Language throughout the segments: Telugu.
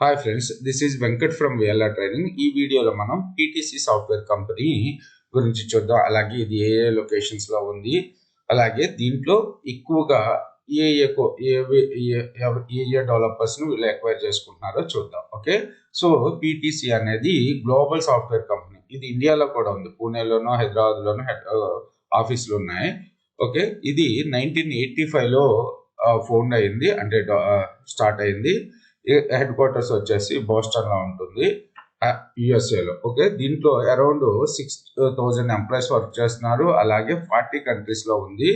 Hi friends, this is Venkat from VLR training. ఈ వీడియోలో మనం పీటీసీ సాఫ్ట్వేర్ కంపెనీ గురించి చూద్దాం. అలాగే ఇది ఏ ఏ లొకేషన్స్లో ఉంది, అలాగే దీంట్లో ఎక్కువగా ఏ ఏ డెవలపర్స్ను వీళ్ళు ఎక్వైర్ చేసుకుంటున్నారో చూద్దాం. ఓకే, సో పీటీసీ అనేది గ్లోబల్ సాఫ్ట్వేర్ కంపెనీ. ఇది ఇండియాలో కూడా ఉంది, పూణేలోనో హైదరాబాద్లోనో ఆఫీసులు ఉన్నాయి. ఓకే, ఇది 1985లో ఫౌండ్ అయింది, అంటే స్టార్ట్ అయింది. హెడ్ క్వార్టర్స్ వచ్చేసి బోస్టన్ లో ఉంటుంది, యుఎస్ఏలో. ఓకే, దీంట్లో అరౌండ్ 6,000 ఎంప్లాయీస్ వర్క్ చేస్తున్నారు. అలాగే 40 కంట్రీస్ లో ఉంది.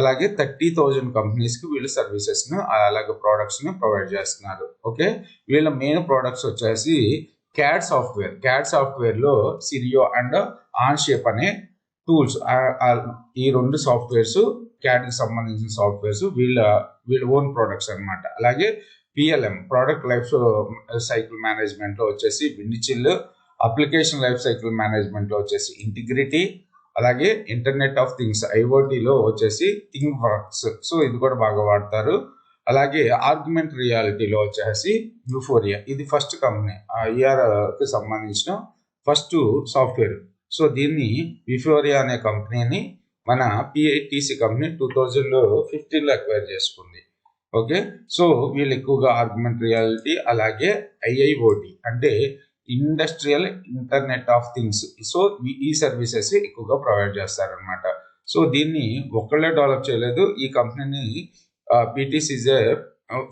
అలాగే 30,000 కంపెనీస్ కి వీళ్ళు సర్వీసెస్ ను అలాగే ప్రొడక్ట్స్ ని ప్రొవైడ్ చేస్తున్నారు. ఓకే, వీళ్ళ మెయిన్ ప్రొడక్ట్స్ వచ్చేసి క్యాడ్ సాఫ్ట్వేర్ లో సిరియో అండ్ ఆన్షేప్ అనే టూల్స్. ఈ రెండు సాఫ్ట్వేర్స్, క్యాడ్ కి సంబంధించిన సాఫ్ట్వేర్స్ వీళ్ళ ఓన్ ప్రొడక్ట్స్ అన్నమాట. అలాగే PLM, product life cycle management లో వచ్చేసి విండ్చిల్, అప్లికేషన్ లైఫ్ సైకిల్ మేనేజ్మెంట్ లో వచ్చేసి ఇంటిగ్రిటీ, అలాగే ఇంటర్నెట్ ఆఫ్ థింగ్స్ ఐఓటీలో వచ్చేసి థింగ్ వర్క్స్. సో ఇది కూడా బాగా వాడతారు. అలాగే ఆర్గ్యుమెంట్ రియాలిటీలో వచ్చేసి యూఫోరియా. ఇది ఫస్ట్ కంపెనీ, ఈఆర్ కి సంబంధించిన ఫస్ట్ సాఫ్ట్వేర్. సో దీన్ని యూఫోరియా అనే కంపెనీని మన పిఐటిసి కంపెనీ 2015లో అక్వైర్ చేసుకుంది. ఓకే, సో వీళ్ళు ఎక్కువగా ఆర్గ్యుమెంట్ రియాలిటీ అలాగే ఐఐఓటి అంటే industrial internet of things, so ఈ సర్వీసెస్ ఎక్కువగా ప్రొవైడ్ చేస్తారనమాట. సో దీన్ని ఒక్కళ్ళే డెవలప్ చేయలేదు. ఈ కంపెనీని పీటీసీ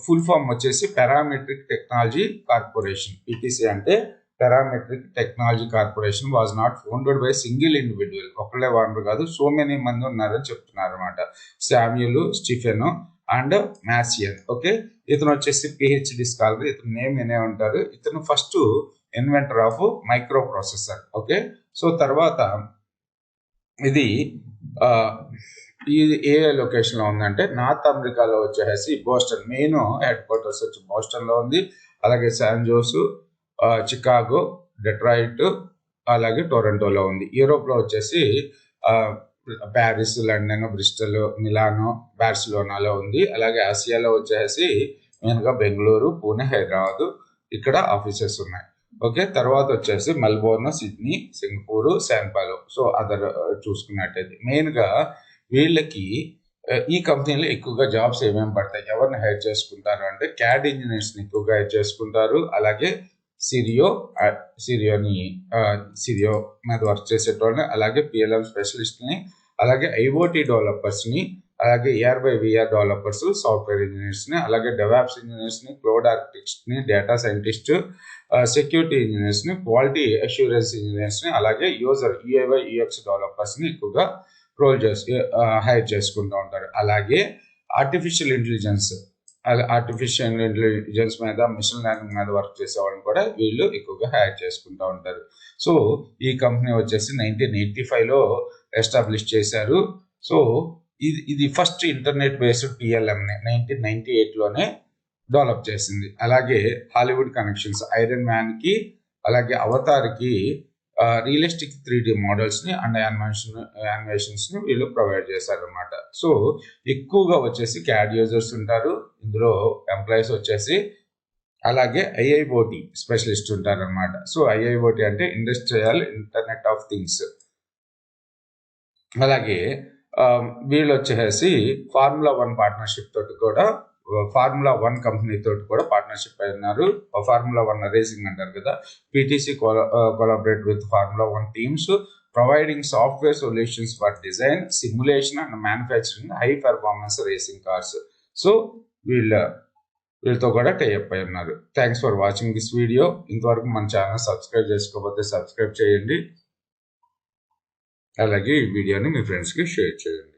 ఫుల్ ఫామ్ వచ్చేసి పారామెట్రిక్ టెక్నాలజీ కార్పొరేషన్. పీటీసీ అంటే parametric technology corporation was not founded by single individual. ఒకళ్ళే వాడరు కాదు, సో మెనీ మంది ఉన్నారని చెప్తున్నారు అనమాట. శామ్యుల్, స్టీఫెన్ అండ్ మ్యాసియన్. ఓకే, ఇతను వచ్చేసి పిహెచ్డి స్కాలర్. ఇతను నేమ్ వినే ఉంటారు. ఇతను first inventor of microprocessor. Okay, so తర్వాత ఇది ఏ లొకేషన్ లో ఉందంటే నార్త్ అమెరికాలో వచ్చేసి బోస్టన్, మెయిన్ హెడ్ క్వార్టర్స్ వచ్చి బోస్టన్ లో ఉంది. అలాగే శాన్ జోస్, చికాగో, డెట్రాయిట్, అలాగే టొరంటోలో ఉంది. యూరోప్ లో వచ్చేసి ప్యారిస్, లండన్, బ్రిస్టల్, మిలానో, బార్సిలోనాలో ఉంది. అలాగే ఆసియాలో వచ్చేసి మెయిన్గా బెంగళూరు, పూణే, హైదరాబాద్ ఇక్కడ ఆఫీసెస్ ఉన్నాయి. ఓకే, తర్వాత వచ్చేసి Melbourne, Sydney, Singapore, Sao Paulo. So other చూసుకున్నట్టయితే మెయిన్గా వీళ్ళకి ఈ కంపెనీలో ఎక్కువగా జాబ్స్ ఏమేమి పడతాయి, ఎవరిని హైర్ చేసుకుంటారు అంటే క్యాడ్ ఇంజనీర్స్ని ఎక్కువగా హైర్ చేసుకుంటారు. అలాగే సిరియో మీద వర్క్ చేసేటోళ్ళని, అలాగే పిఎల్ఎం స్పెషలిస్ట్ని, అలాగే ఐఓటీ డెవలపర్స్ని, అలాగే AR by VR developers, software ఇంజనీర్స్ని, అలాగే డెవాప్స్ ఇంజనీర్స్ని, క్లౌడ్ ఆర్కిటెక్ట్స్ని, డేటా సైంటిస్ట్, సెక్యూరిటీ ఇంజనీర్స్ని, క్వాలిటీ అష్యూరెన్స్ ఇంజనీర్స్ని, అలాగే యూఐ యూఎక్స్ డెవలపర్స్ని ఎక్కువగా హైర్ చేసుకుంటూ ఉంటారు. అలాగే ఆర్టిఫిషియల్ ఇంటెలిజెన్స్ మీద, మిషన్ లెర్నింగ్ మీద వర్క్ చేసే వాళ్ళని కూడా వీళ్ళు ఎక్కువగా హైర్ చేసుకుంటూ ఉంటారు. సో ఈ కంపెనీ వచ్చేసి 1985లో ఎస్టాబ్లిష్ చేశారు. సో ఇది ఫస్ట్ ఇంటర్నెట్ బేస్డ్ పిఎల్ఎంని 1998లోనే డెవలప్ చేసింది. అలాగే హాలీవుడ్ కనెక్షన్స్, ఐరన్ మ్యాన్ కి, అలాగే అవతార్కి రియలిస్టిక్ 3D మోడల్స్ని అండ్ యానిమేషన్స్ని వీళ్ళు ప్రొవైడ్ చేశారనమాట. సో ఎక్కువగా వచ్చేసి క్యాడ్ యూజర్స్ ఉంటారు ఇందులో, ఎంప్లాయీస్ వచ్చేసి. అలాగే ఐఐఓటి స్పెషలిస్ట్ ఉంటారనమాట. సో ఐఐఓటి అంటే ఇండస్ట్రియల్ ఇంటర్నెట్ ఆఫ్ థింగ్స్. అలాగే వీళ్ళు వచ్చేసి Formula 1 పార్ట్నర్షిప్ తోటి కూడా, Formula 1 కంపెనీ తోటి కూడా పార్ట్నర్షిప్ అయినారు. Formula 1 రేసింగ్ అంటారు కదా, PTC collaborate with Formula 1 teams providing software solutions for design, simulation and manufacturing high performance racing cars. So వీళ్ళతో కూడా టైఅప్ అయి ఉన్నారు. Thanks for watching this video. ఇంతవరకు మన ఛానల్ సబ్స్క్రైబ్ చేసుకోకపోతే సబ్స్క్రైబ్ చేయండి. అలాగే ఈ వీడియోని మీ ఫ్రెండ్స్కి షేర్ చేయండి.